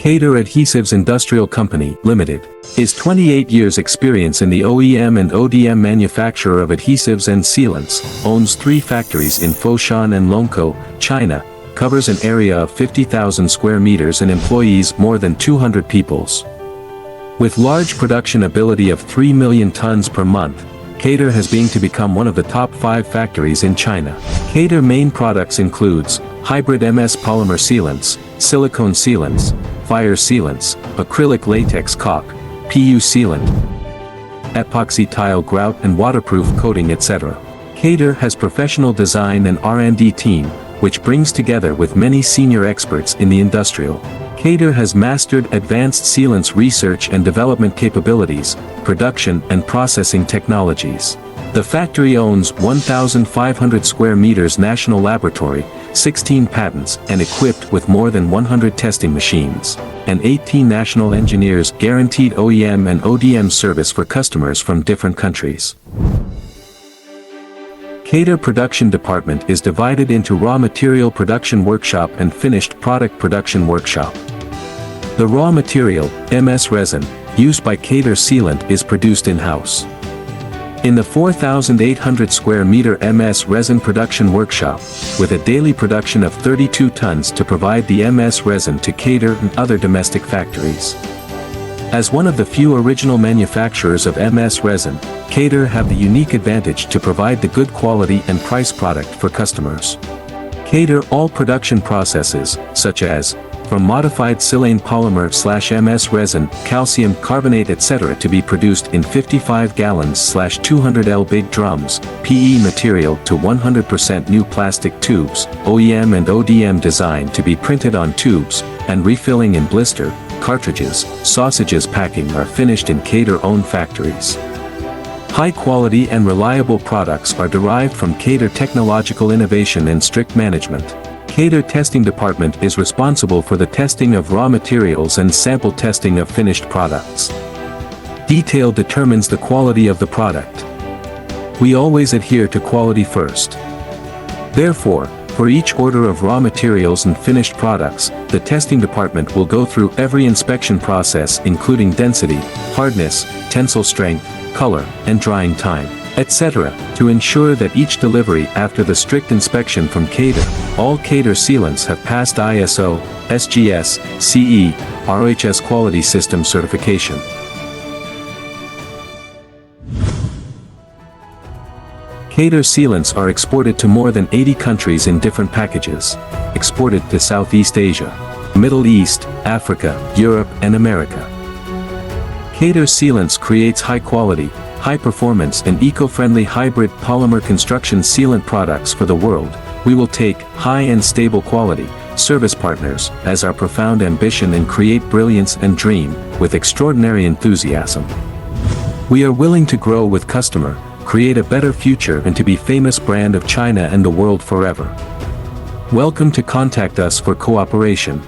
KATER Adhesives Industrial Co Ltd. is 28 years experience in the OEM and ODM manufacturer of adhesives and sealants, owns 3 factories in Foshan and Longkou, China, covers an area of 50,000 square meters and employees more than 200 peoples. With large production ability of 3 million tons per month, KATER has been to become one of the top 5 factories in China. KATER main products includes hybrid MS polymer sealants, silicone sealants, fire sealants, acrylic latex caulk, PU sealant, epoxy tile grout and waterproof coating etc. KATER has professional design and R&D team, which brings together with many senior experts in the industrial. KATER has mastered advanced sealants research and development capabilities, production and processing technologies. The factory owns 1,500 square meters national laboratory, 16 patents and equipped with more than 100 testing machines, and 18 national engineers guaranteed OEM and ODM service for customers from different countries. KATER production department is divided into raw material production workshop and finished product production workshop. The raw material, MS resin, used by KATER sealant is produced in-house. In the 4,800 square meter MS resin production workshop, with a daily production of 32 tons to provide the MS resin to KATER and other domestic factories. As one of the few original manufacturers of MS resin, KATER have the unique advantage to provide the good quality and price product for customers. KATER all production processes, such as from modified silane polymer/MS resin, calcium carbonate etc. to be produced in 55 gallons/200 L big drums, PE material to 100% new plastic tubes, OEM and ODM design to be printed on tubes, and refilling in blister, cartridges, sausages packing are finished in KATER own factories. High quality and reliable products are derived from KATER technological innovation and strict management. KATER testing department is responsible for the testing of raw materials and sample testing of finished products. Detail determines the quality of the product. We always adhere to quality first. Therefore, for each order of raw materials and finished products, the testing department will go through every inspection process including density, hardness, tensile strength, color, and drying time, etc., to ensure that each delivery after the strict inspection from KATER, all KATER sealants have passed ISO, SGS, CE, RHS quality system certification. KATER sealants are exported to more than 80 countries in different packages, exported to Southeast Asia, Middle East, Africa, Europe and America. KATER sealants creates high quality, high performance and eco-friendly hybrid polymer construction sealant products for the world. We will take high and stable quality service partners as our profound ambition and create brilliance and dream with extraordinary enthusiasm. We are willing to grow with customer, create a better future and to be famous brand of China and the world forever. Welcome to contact us for cooperation.